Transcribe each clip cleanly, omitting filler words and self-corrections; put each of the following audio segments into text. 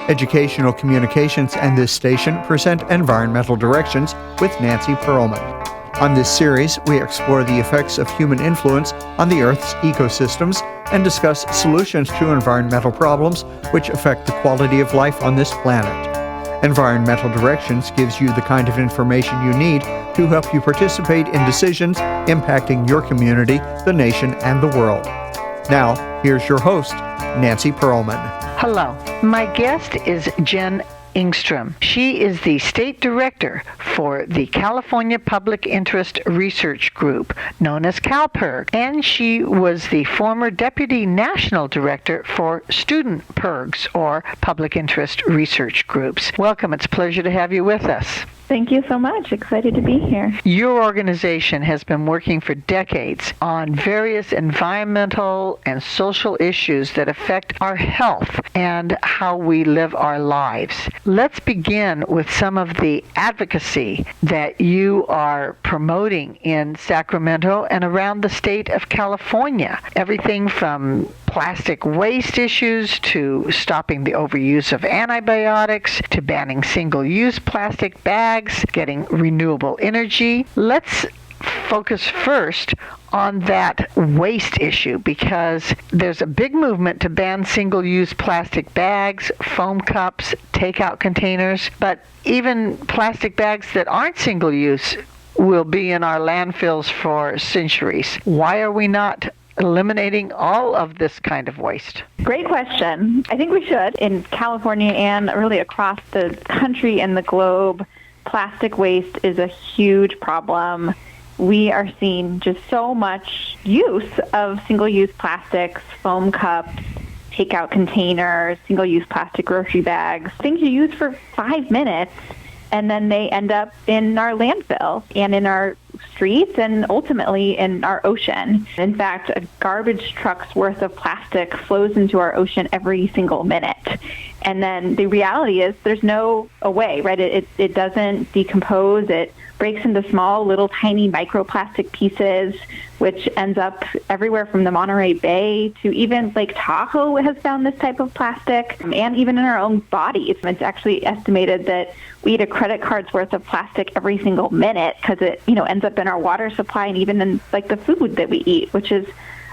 Educational Communications and this station present Environmental Directions with Nancy Pearlman. On this series, we explore the effects of human influence on the Earth's ecosystems and discuss solutions to environmental problems which affect the quality of life on this planet. Environmental Directions gives you the kind of information you need to help you participate in decisions impacting your community, the nation, and the world. Now, here's your host, Nancy Pearlman. Hello. My guest is Jenn Engstrom. She is the State Director for the California Public Interest Research Group, known as CALPIRG, and she was the former Deputy National Director for Student PIRGS, or Public Interest Research Groups. Welcome. It's a pleasure to have you with us. Thank you so much. Excited to be here. Your organization has been working for decades on various environmental and social issues that affect our health and how we live our lives. Let's begin with some of the advocacy that you are promoting in Sacramento and around the state of California. Everything from plastic waste issues to stopping the overuse of antibiotics to banning single-use plastic bags, getting renewable energy. Let's focus first on that waste issue because there's a big movement to ban single-use plastic bags, foam cups, takeout containers, but even plastic bags that aren't single-use will be in our landfills for centuries. Why are we not eliminating all of this kind of waste? Great question. I think we should. In California and really across the country and the globe, plastic waste is a huge problem. We are seeing just so much use of single-use plastics, foam cups, takeout containers, single-use plastic grocery bags, things you use for 5 minutes, and then they end up in our landfill and in our streets and ultimately in our ocean. In fact, a garbage truck's worth of plastic flows into our ocean every single minute. And then the reality is there's no way, right? It doesn't decompose. It breaks into small, little, tiny microplastic pieces, which ends up everywhere from the Monterey Bay to even Lake Tahoe has found this type of plastic, and even in our own bodies. It's actually estimated that we eat a credit card's worth of plastic every single minute because it, ends up in our water supply and even in the food that we eat, which is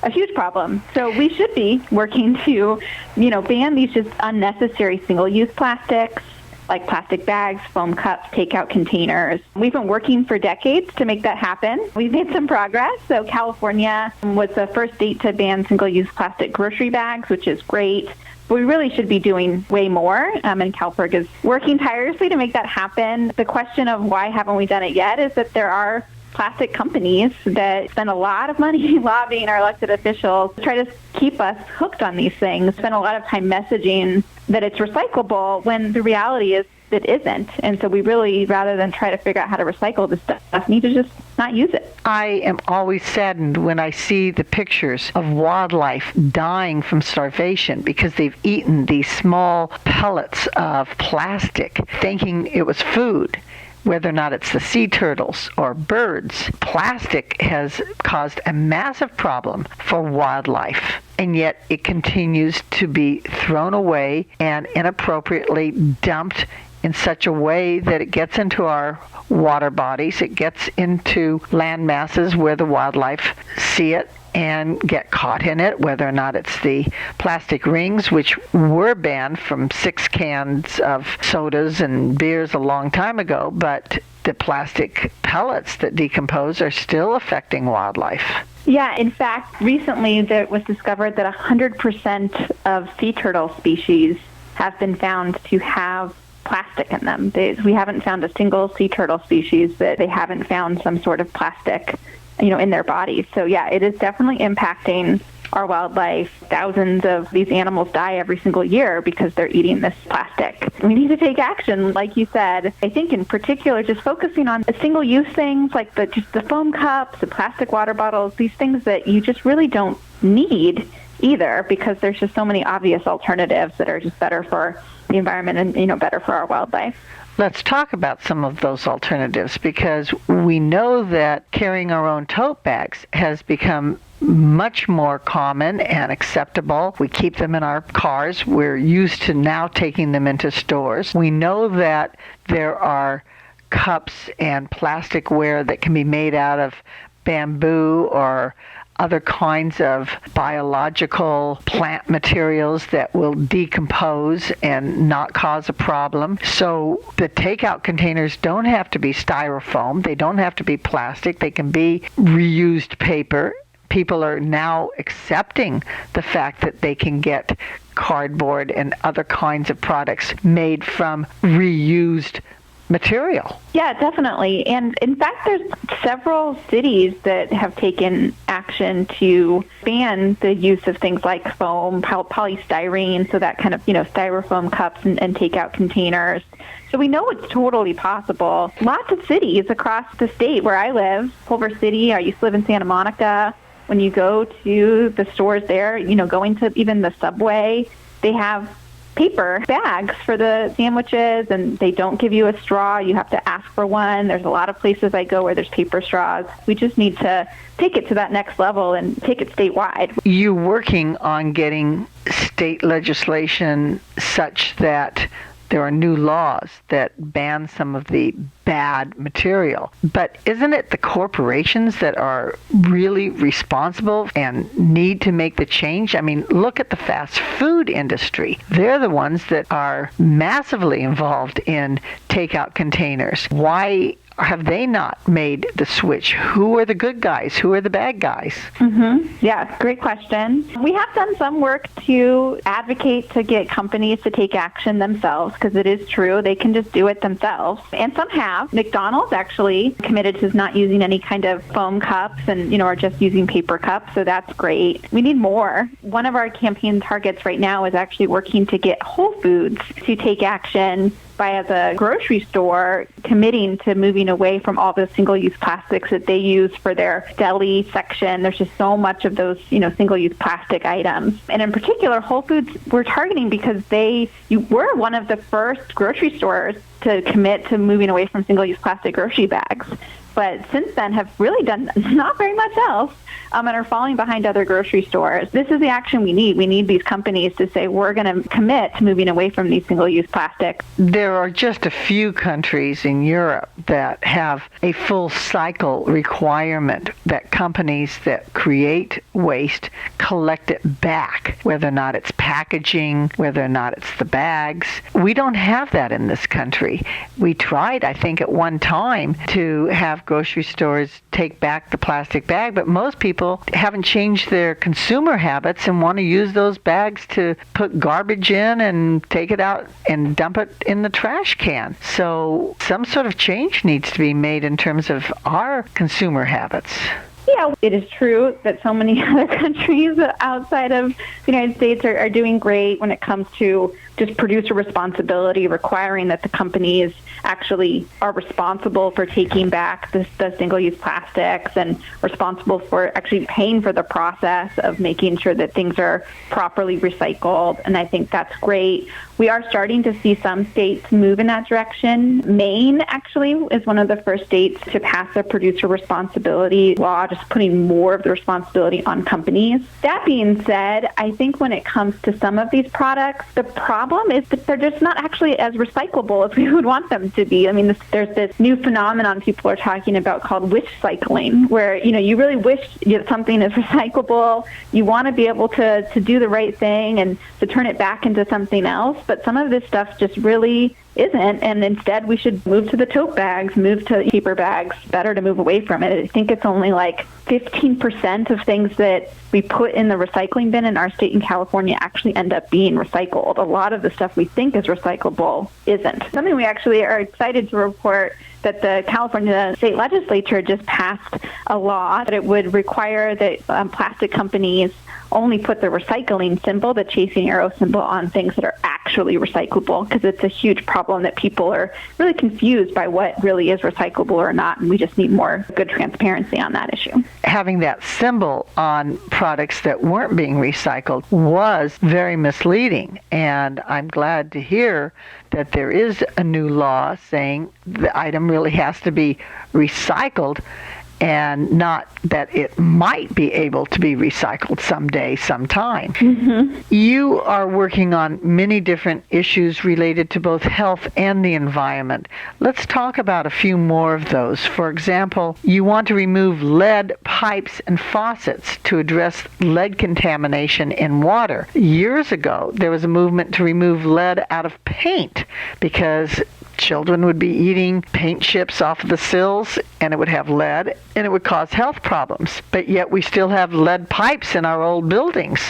a huge problem. So we should be working to, ban these just unnecessary single-use plastics, like plastic bags, foam cups, takeout containers. We've been working for decades to make that happen. We've made some progress. So California was the first state to ban single-use plastic grocery bags, which is great. But we really should be doing way more, and CalPIRG is working tirelessly to make that happen. The question of why haven't we done it yet is that there are plastic companies that spend a lot of money lobbying our elected officials to try to keep us hooked on these things, spend a lot of time messaging that it's recyclable when the reality is it isn't. And so we really, rather than try to figure out how to recycle this stuff, need to just not use it. I am always saddened when I see the pictures of wildlife dying from starvation because they've eaten these small pellets of plastic thinking it was food. Whether or not it's the sea turtles or birds, plastic has caused a massive problem for wildlife, and yet it continues to be thrown away and inappropriately dumped in such a way that it gets into our water bodies, it gets into land masses where the wildlife see it and get caught in it, whether or not it's the plastic rings, which were banned from 6 cans of sodas and beers a long time ago, but the plastic pellets that decompose are still affecting wildlife. Yeah, in fact, recently it was discovered that 100% of sea turtle species have been found to have plastic in them. We haven't found a single sea turtle species that they haven't found some sort of plastic in their bodies. So yeah, it is definitely impacting our wildlife. Thousands of these animals die every single year because they're eating this plastic. We need to take action, like you said. I think in particular, just focusing on the single-use things like the foam cups, the plastic water bottles, these things that you just really don't need either because there's just so many obvious alternatives that are just better for the environment and better for our wildlife. Let's talk about some of those alternatives, because we know that carrying our own tote bags has become much more common and acceptable. We keep them in our cars. We're used to now taking them into stores. We know that there are cups and plasticware that can be made out of bamboo or other kinds of biological plant materials that will decompose and not cause a problem. So the takeout containers don't have to be styrofoam. They don't have to be plastic. They can be reused paper. People are now accepting the fact that they can get cardboard and other kinds of products made from reused material. Yeah, definitely. And in fact, there's several cities that have taken action to ban the use of things like foam, polystyrene, so that kind of, styrofoam cups and takeout containers. So we know it's totally possible. Lots of cities across the state where I live, Culver City, I used to live in Santa Monica. When you go to the stores there, going to even the Subway, they have paper bags for the sandwiches, and they don't give you a straw. You have to ask for one. There's a lot of places I go where there's paper straws. We just need to take it to that next level and take it statewide. You're working on getting state legislation such that there are new laws that ban some of the bad material. But isn't it the corporations that are really responsible and need to make the change? I mean, look at the fast food industry. They're the ones that are massively involved in takeout containers. Why have they not made the switch? Who are the good guys? Who are the bad guys? Yeah, great question. We have done some work to advocate to get companies to take action themselves, because it is true, they can just do it themselves. And some have. McDonald's actually committed to not using any kind of foam cups and, are just using paper cups, so that's great. We need more. One of our campaign targets right now is actually working to get Whole Foods to take action by, as a grocery store, committing to moving away from all the single-use plastics that they use for their deli section. There's just so much of those, single-use plastic items. And in particular, Whole Foods we're targeting because you were one of the first grocery stores to commit to moving away from single-use plastic grocery bags. But since then have really done not very much else and are falling behind other grocery stores. This is the action we need. We need these companies to say, we're going to commit to moving away from these single-use plastics. There are just a few countries in Europe that have a full cycle requirement that companies that create waste collect it back, whether or not it's packaging, whether or not it's the bags. We don't have that in this country. We tried, I think, at one time to have grocery stores take back the plastic bag, but most people haven't changed their consumer habits and want to use those bags to put garbage in and take it out and dump it in the trash can. So some sort of change needs to be made in terms of our consumer habits. Yeah, it is true that so many other countries outside of the United States are doing great when it comes to just producer responsibility, requiring that the companies actually are responsible for taking back the single-use plastics and responsible for actually paying for the process of making sure that things are properly recycled. And I think that's great. We are starting to see some states move in that direction. Maine actually is one of the first states to pass a producer responsibility law, just putting more of the responsibility on companies. That being said, I think when it comes to some of these products, the problem is that they're just not actually as recyclable as we would want them to be. I mean, there's this new phenomenon people are talking about called wish cycling, where, you really wish something is recyclable. You want to be able to do the right thing and to turn it back into something else. But some of this stuff just really isn't, and instead we should move to the tote bags, move to paper bags. Better to move away from it. I think it's only like 15% of things that we put in the recycling bin in our state in California actually end up being recycled. A lot of the stuff we think is recyclable isn't. Something we actually are excited to report that the California state legislature just passed a law that it would require that plastic companies only put the recycling symbol, the chasing arrow symbol, on things that are actually actually recyclable, because it's a huge problem that people are really confused by what really is recyclable or not, and we just need more good transparency on that issue. Having that symbol on products that weren't being recycled was very misleading, and I'm glad to hear that there is a new law saying the item really has to be recycled, and not that it might be able to be recycled someday, sometime. Mm-hmm. You are working on many different issues related to both health and the environment. Let's talk about a few more of those. For example, you want to remove lead pipes and faucets to address lead contamination in water. Years ago, there was a movement to remove lead out of paint because children would be eating paint chips off of the sills, and it would have lead, and it would cause health problems. But yet we still have lead pipes in our old buildings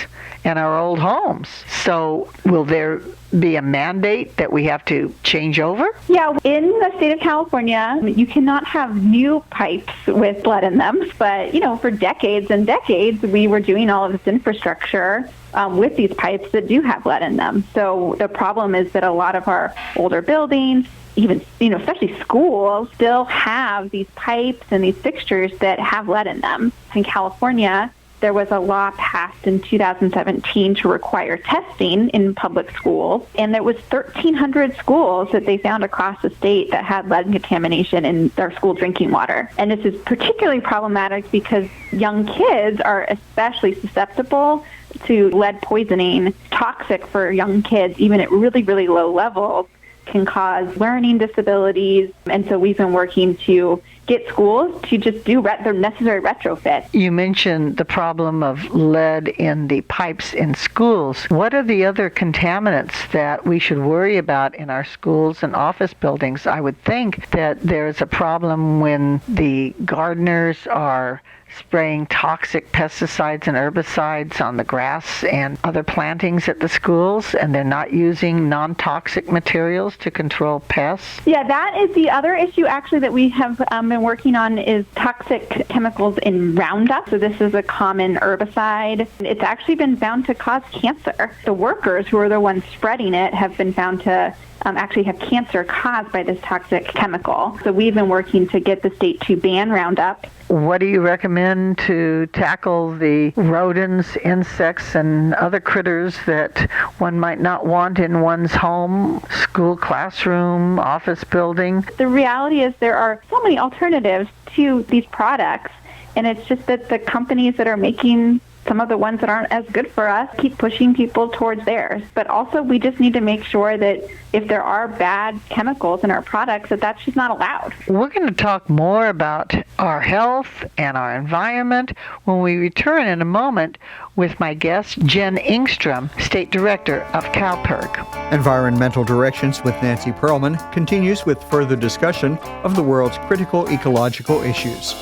and our old homes. So will there be a mandate that we have to change over? Yeah, in the state of California, you cannot have new pipes with lead in them. But, for decades and decades, we were doing all of this infrastructure with these pipes that do have lead in them. So the problem is that a lot of our older buildings, even, especially schools, still have these pipes and these fixtures that have lead in them. In California, there was a law passed in 2017 to require testing in public schools, and there was 1,300 schools that they found across the state that had lead contamination in their school drinking water. And this is particularly problematic because young kids are especially susceptible to lead poisoning. Toxic for young kids, even at really, really low levels, can cause learning disabilities. And so we've been working to get schools to just do the necessary retrofit. You mentioned the problem of lead in the pipes in schools. What are the other contaminants that we should worry about in our schools and office buildings? I would think that there's a problem when the gardeners are spraying toxic pesticides and herbicides on the grass and other plantings at the schools, and they're not using non-toxic materials to control pests. Yeah, that is the other issue actually that we have been working on, is toxic chemicals in Roundup. So this is a common herbicide. It's actually been found to cause cancer. The workers who are the ones spreading it have been found to actually have cancer caused by this toxic chemical. So we've been working to get the state to ban Roundup. What do you recommend to tackle the rodents, insects, and other critters that one might not want in one's home, school, classroom, office building? The reality is there are so many alternatives to these products, and it's just that the companies that are making some of the ones that aren't as good for us keep pushing people towards theirs. But also we just need to make sure that if there are bad chemicals in our products, that's just not allowed. We're going to talk more about our health and our environment when we return in a moment with my guest, Jenn Engstrom, State Director of CALPIRG. Environmental Directions with Nancy Pearlman continues with further discussion of the world's critical ecological issues.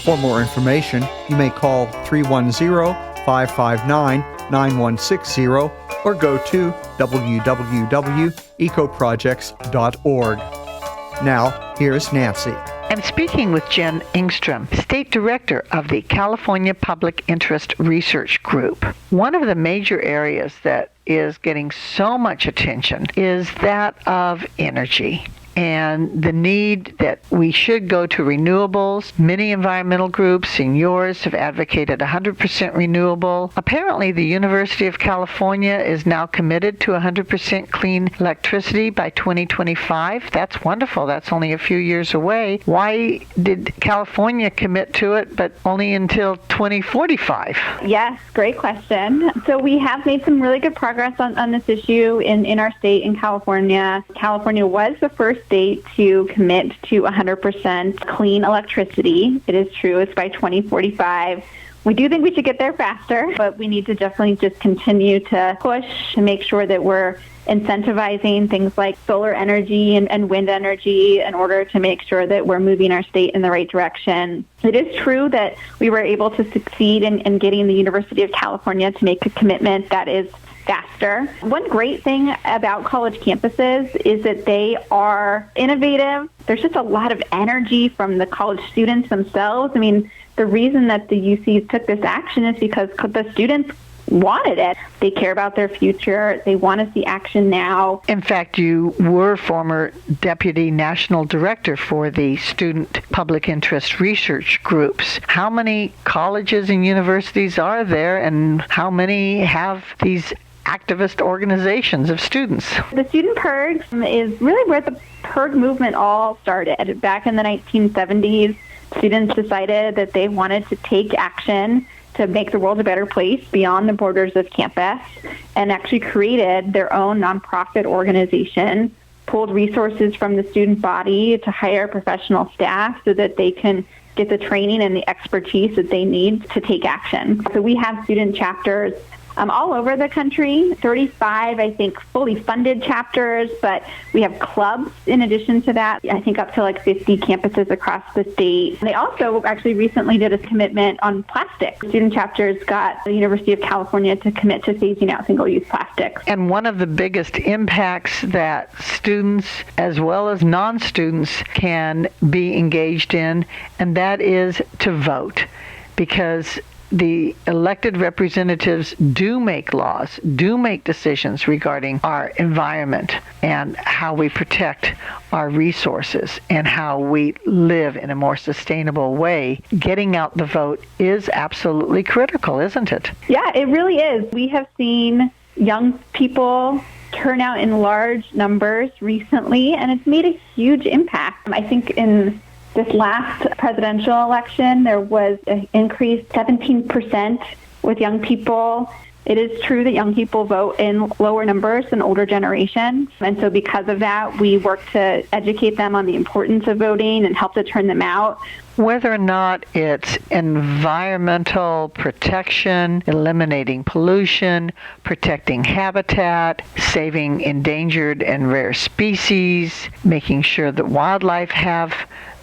For more information, you may call 310-559-9160 or go to www.ecoprojects.org. Now, here's Nancy. I'm speaking with Jenn Engstrom, State Director of the California Public Interest Research Group. One of the major areas that is getting so much attention is that of energy, and the need that we should go to renewables. Many environmental groups and yours have advocated 100% renewable. Apparently, the University of California is now committed to 100% clean electricity by 2025. That's wonderful. That's only a few years away. Why did California commit to it, but only until 2045? Yes, great question. So we have made some really good progress on this issue in our state, in California. California was the first state to commit to 100% clean electricity. It is true, it's by 2045. We do think we should get there faster, but we need to definitely just continue to push and make sure that we're incentivizing things like solar energy and wind energy in order to make sure that we're moving our state in the right direction. It is true that we were able to succeed in getting the University of California to make a commitment that is faster. One great thing about college campuses is that they are innovative. There's just a lot of energy from the college students themselves. I mean, the reason that the UCs took this action is because the students wanted it. They care about their future. They want to see action now. In fact, you were former Deputy National Director for the Student Public Interest Research Groups. How many colleges and universities are there, and how many have these activist organizations of students? The Student PIRGs is really where the PIRG movement all started. Back in the 1970s, students decided that they wanted to take action to make the world a better place beyond the borders of campus, and actually created their own nonprofit organization, pulled resources from the student body to hire professional staff so that they can get the training and the expertise that they need to take action. So we have student chapters all over the country, 35, I think, fully funded chapters, but we have clubs in addition to that, I think up to like 50 campuses across the state. They also actually recently did a commitment on plastic. Student chapters got the University of California to commit to phasing out single-use plastics. And one of the biggest impacts that students as well as non-students can be engaged in, and that is to vote, because the elected representatives do make laws, do make decisions regarding our environment and how we protect our resources and how we live in a more sustainable way. Getting out the vote is absolutely critical, isn't it? Yeah, it really is. We have seen young people turn out in large numbers recently, and it's made a huge impact. I think in this last presidential election, there was an increase 17% with young people. It is true that young people vote in lower numbers than older generations. And so because of that, we work to educate them on the importance of voting and help to turn them out. Whether or not it's environmental protection, eliminating pollution, protecting habitat, saving endangered and rare species, making sure that wildlife have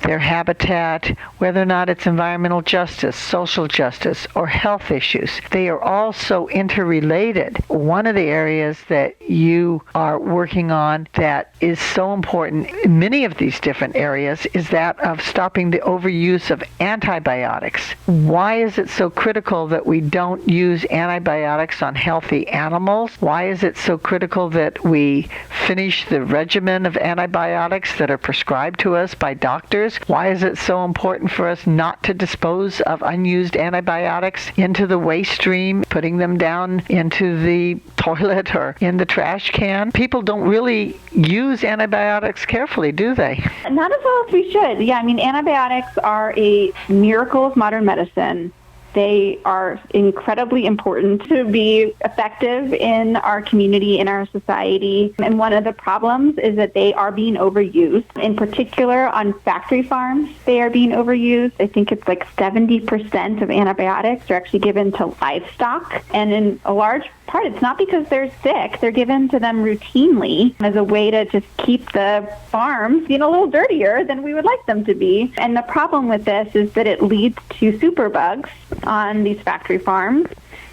their habitat, whether or not it's environmental justice, social justice, or health issues. They are all so interrelated. One of the areas that you are working on that is so important in many of these different areas is that of stopping the overuse of antibiotics. Why is it so critical that we don't use antibiotics on healthy animals? Why is it so critical that we finish the regimen of antibiotics that are prescribed to us by doctors? Why is it so important for us not to dispose of unused antibiotics into the waste stream, putting them down into the toilet or in the trash can? People don't really use antibiotics carefully, do they? Not as well as we should. Yeah, I mean, antibiotics are a miracle of modern medicine. They are incredibly important to be effective in our community, in our society. And one of the problems is that they are being overused. In particular, on factory farms, they are being overused. I think it's like 70% of antibiotics are actually given to livestock. And in a large part, it's not because they're sick. They're given to them routinely as a way to just keep the farms being a little dirtier than we would like them to be. And the problem with this is that it leads to superbugs on these factory farms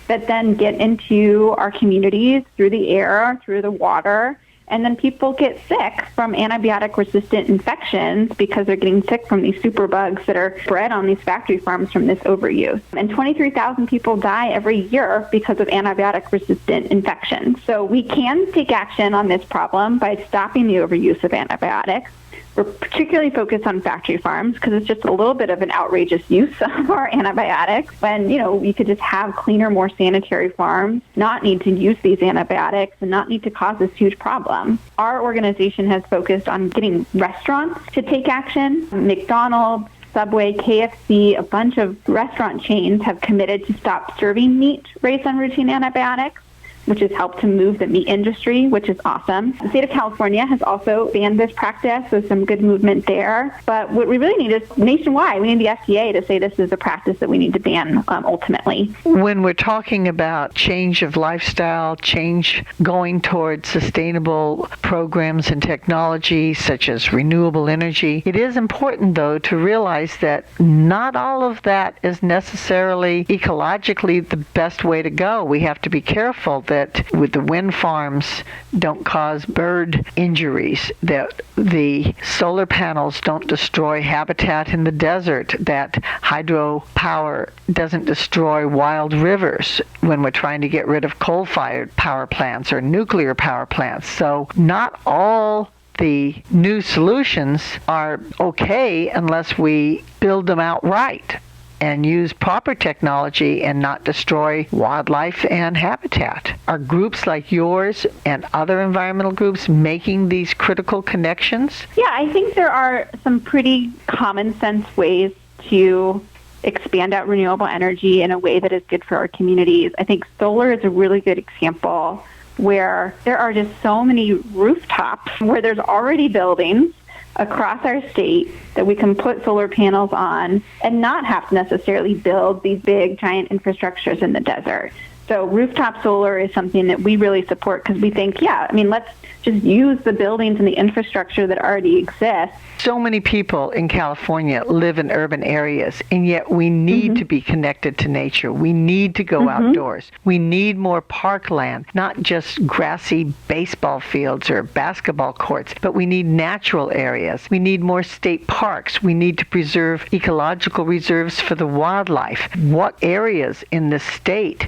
that then get into our communities through the air, through the water, and then people get sick from antibiotic-resistant infections because they're getting sick from these superbugs that are bred on these factory farms from this overuse. And 23,000 people die every year because of antibiotic-resistant infections. So we can take action on this problem by stopping the overuse of antibiotics. We're particularly focused on factory farms because it's just a little bit of an outrageous use of our antibiotics when, you could just have cleaner, more sanitary farms, not need to use these antibiotics and not need to cause this huge problem. Our organization has focused on getting restaurants to take action. McDonald's, Subway, KFC, a bunch of restaurant chains have committed to stop serving meat raised on routine antibiotics, which has helped to move the meat industry, which is awesome. The state of California has also banned this practice, so some good movement there. But what we really need is nationwide. We need the FDA to say this is a practice that we need to ban ultimately. When we're talking about change of lifestyle, change going towards sustainable programs and technology such as renewable energy, it is important, though, to realize that not all of that is necessarily ecologically the best way to go. We have to be careful that with the wind farms don't cause bird injuries, that the solar panels don't destroy habitat in the desert, that hydropower doesn't destroy wild rivers when we're trying to get rid of coal-fired power plants or nuclear power plants. So not all the new solutions are okay unless we build them out right and use proper technology and not destroy wildlife and habitat. Are groups like yours and other environmental groups making these critical connections? Yeah, I think there are some pretty common sense ways to expand out renewable energy in a way that is good for our communities. I think solar is a really good example where there are just so many rooftops where there's already buildings across our state that we can put solar panels on and not have to necessarily build these big giant infrastructures in the desert. So rooftop solar is something that we really support because we think, let's just use the buildings and the infrastructure that already exists. So many people in California live in urban areas, and yet we need to be connected to nature. We need to go outdoors. We need more parkland, not just grassy baseball fields or basketball courts, but we need natural areas. We need more state parks. We need to preserve ecological reserves for the wildlife. What areas in the state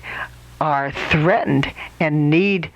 are threatened and need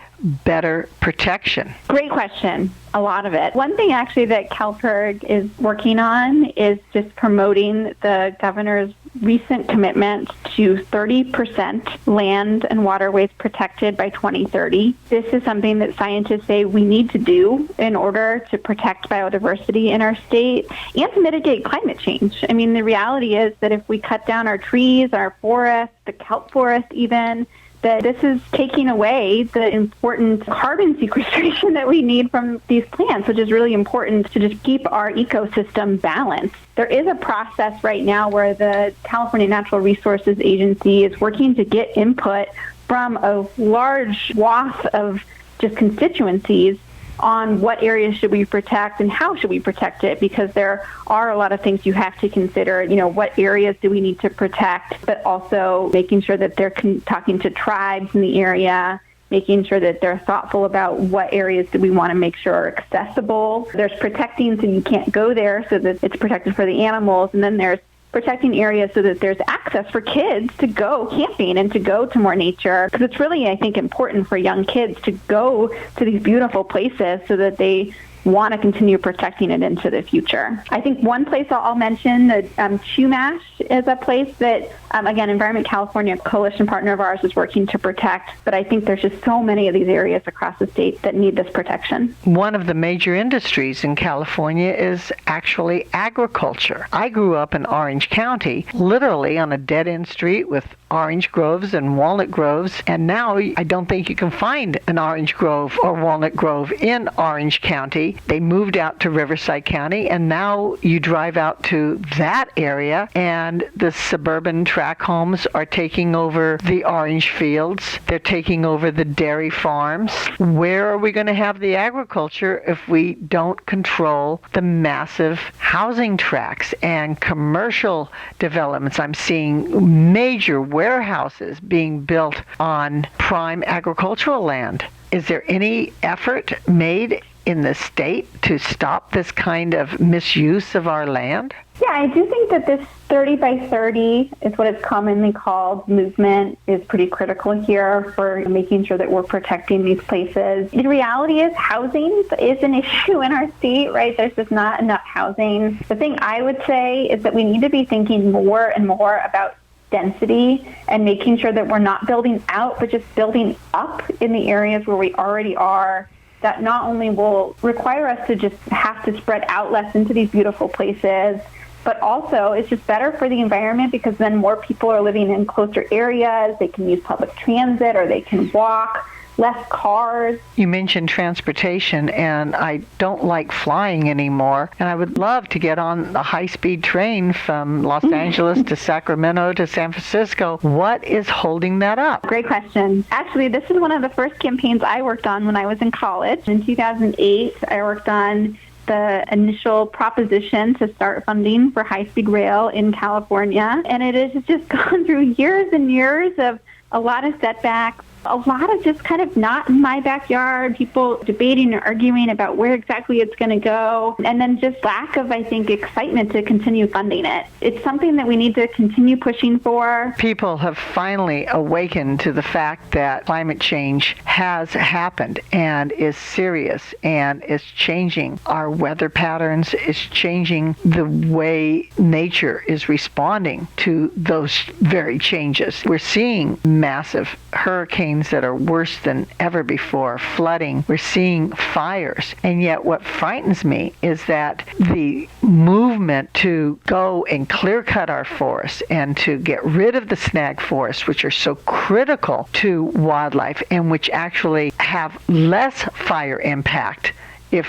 better protection? Great question. A lot of it. One thing actually that CALPIRG is working on is just promoting the governor's recent commitment to 30% land and waterways protected by 2030. This is something that scientists say we need to do in order to protect biodiversity in our state and to mitigate climate change. I mean, the reality is that if we cut down our trees, our forests, the kelp forest even, that this is taking away the important carbon sequestration that we need from these plants, which is really important to just keep our ecosystem balanced. There is a process right now where the California Natural Resources Agency is working to get input from a large swath of just constituencies on what areas should we protect and how should we protect it, because there are a lot of things you have to consider. What areas do we need to protect, but also making sure that they're talking to tribes in the area, making sure that they're thoughtful about what areas do we want to make sure are accessible. There's protecting so you can't go there so that it's protected for the animals, and then there's protecting areas so that there's access for kids to go camping and to go to more nature. Because it's really, I think, important for young kids to go to these beautiful places so that they want to continue protecting it into the future. I think one place I'll mention, that Chumash is a place that, again, Environment California, a coalition partner of ours, is working to protect. But I think there's just so many of these areas across the state that need this protection. One of the major industries in California is actually agriculture. I grew up in Orange County, literally on a dead-end street with orange groves and walnut groves, and now I don't think you can find an orange grove or walnut grove in Orange County. They moved out to Riverside County, and now you drive out to that area and the suburban tract homes are taking over the orange fields. They're taking over the dairy farms. Where are we going to have the agriculture if we don't control the massive housing tracts and commercial developments? I'm seeing major warehouses being built on prime agricultural land. Is there any effort made in the state to stop this kind of misuse of our land? Yeah, I do think that this 30 by 30 is what it's commonly called movement is pretty critical here for making sure that we're protecting these places. The reality is housing is an issue in our state, right? There's just not enough housing. The thing I would say is that we need to be thinking more and more about density and making sure that we're not building out, but just building up in the areas where we already are. That not only will require us to just have to spread out less into these beautiful places, but also it's just better for the environment because then more people are living in closer areas. They can use public transit or they can walk. Less cars. You mentioned transportation, and I don't like flying anymore, and I would love to get on a high-speed train from Los Angeles to Sacramento to San Francisco. What is holding that up? Great question. Actually, this is one of the first campaigns I worked on when I was in college. In 2008, I worked on the initial proposition to start funding for high-speed rail in California, and it has just gone through years and years of a lot of setbacks, a lot of just kind of not in my backyard, people debating or arguing about where exactly it's going to go, and then just lack of, I think, excitement to continue funding it. It's something that we need to continue pushing for. People have finally awakened to the fact that climate change has happened and is serious and is changing our weather patterns, is changing the way nature is responding to those very changes. We're seeing massive hurricanes that are worse than ever before, flooding. We're seeing fires. And yet what frightens me is that the movement to go and clear cut our forests and to get rid of the snag forests, which are so critical to wildlife and which actually have less fire impact if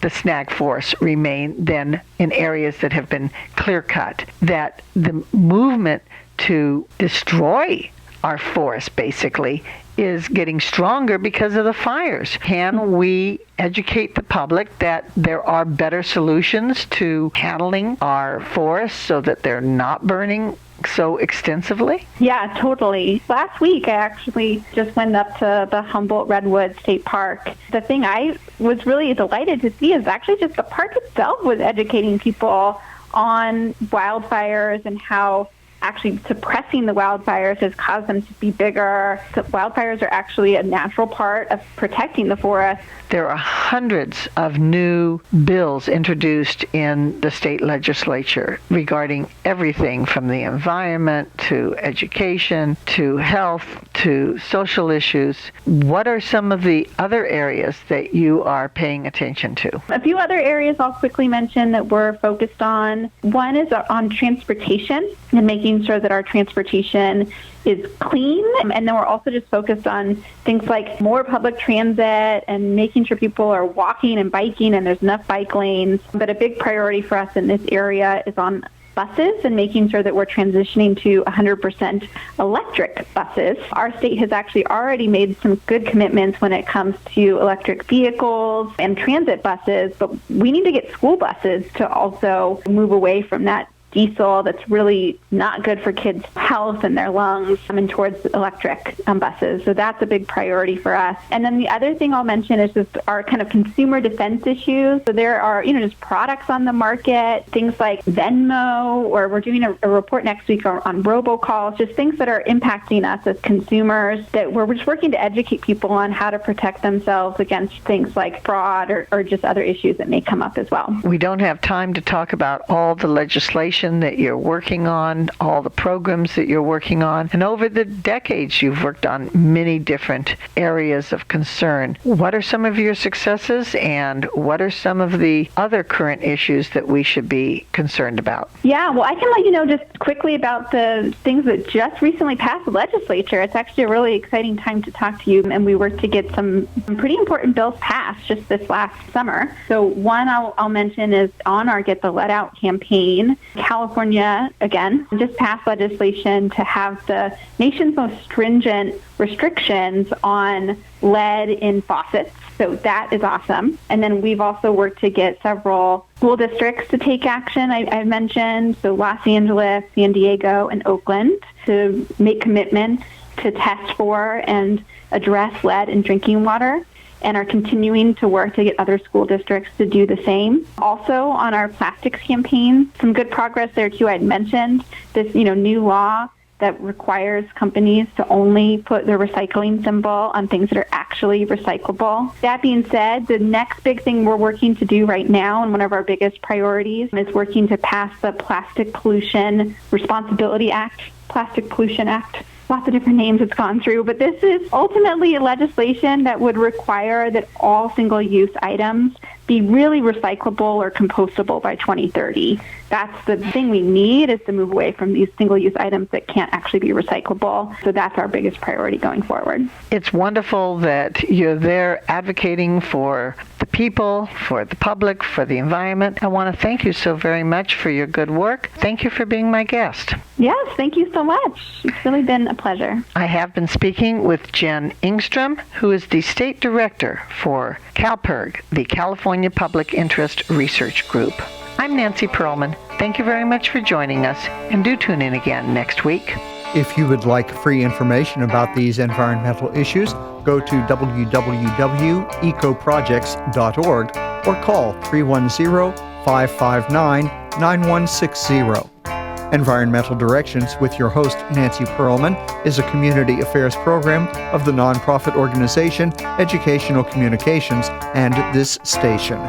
the snag forests remain than in areas that have been clear cut, that the movement to destroy our forests basically is getting stronger because of the fires. Can we educate the public that there are better solutions to handling our forests so that they're not burning so extensively? Yeah, totally. Last week, I actually just went up to the Humboldt Redwood State Park. The thing I was really delighted to see is actually just the park itself was educating people on wildfires and how actually suppressing the wildfires has caused them to be bigger. So wildfires are actually a natural part of protecting the forest. There are hundreds of new bills introduced in the state legislature regarding everything from the environment to education to health to social issues. What are some of the other areas that you are paying attention to? A few other areas I'll quickly mention that we're focused on. One is on transportation and making sure that our transportation is clean. And then we're also just focused on things like more public transit and making sure people are walking and biking and there's enough bike lanes. But a big priority for us in this area is on buses and making sure that we're transitioning to 100% electric buses. Our state has actually already made some good commitments when it comes to electric vehicles and transit buses, but we need to get school buses to also move away from that diesel that's really not good for kids' health and their lungs, and towards electric buses. So that's a big priority for us. And then the other thing I'll mention is just our kind of consumer defense issues. So there are, just products on the market, things like Venmo, or we're doing a report next week on robocalls, just things that are impacting us as consumers that we're just working to educate people on how to protect themselves against things like fraud or just other issues that may come up as well. We don't have time to talk about all the legislation that you're working on, all the programs that you're working on, and over the decades you've worked on many different areas of concern. What are some of your successes and what are some of the other current issues that we should be concerned about? Yeah, well, I can let you know just quickly about the things that just recently passed the legislature. It's actually a really exciting time to talk to you, and we worked to get some pretty important bills passed just this last summer. So one I'll mention is on our Get the Lead Out campaign. California, again, just passed legislation to have the nation's most stringent restrictions on lead in faucets. So that is awesome. And then we've also worked to get several school districts to take action, I mentioned, so Los Angeles, San Diego, and Oakland, to make commitments to test for and address lead in drinking water, and are continuing to work to get other school districts to do the same. Also, on our plastics campaign, some good progress there too. I'd mentioned this, new law that requires companies to only put their recycling symbol on things that are actually recyclable. That being said, the next big thing we're working to do right now, and one of our biggest priorities, is working to pass the Plastic Pollution Responsibility Act, Plastic Pollution Act. Lots of different names it's gone through, but this is ultimately a legislation that would require that all single-use items be really recyclable or compostable by 2030. That's the thing we need, is to move away from these single-use items that can't actually be recyclable. So that's our biggest priority going forward. It's wonderful that you're there advocating for the people, for the public, for the environment. I want to thank you so very much for your good work. Thank you for being my guest. Yes, thank you so much. It's really been a pleasure. I have been speaking with Jenn Engstrom, who is the State Director for CALPIRG, the California Public Interest Research Group. I'm Nancy Pearlman. Thank you very much for joining us, and do tune in again next week. If you would like free information about these environmental issues, go to www.ecoprojects.org or call 310-559-9160. Environmental Directions with your host, Nancy Perlman, is a community affairs program of the nonprofit organization Educational Communications and this station.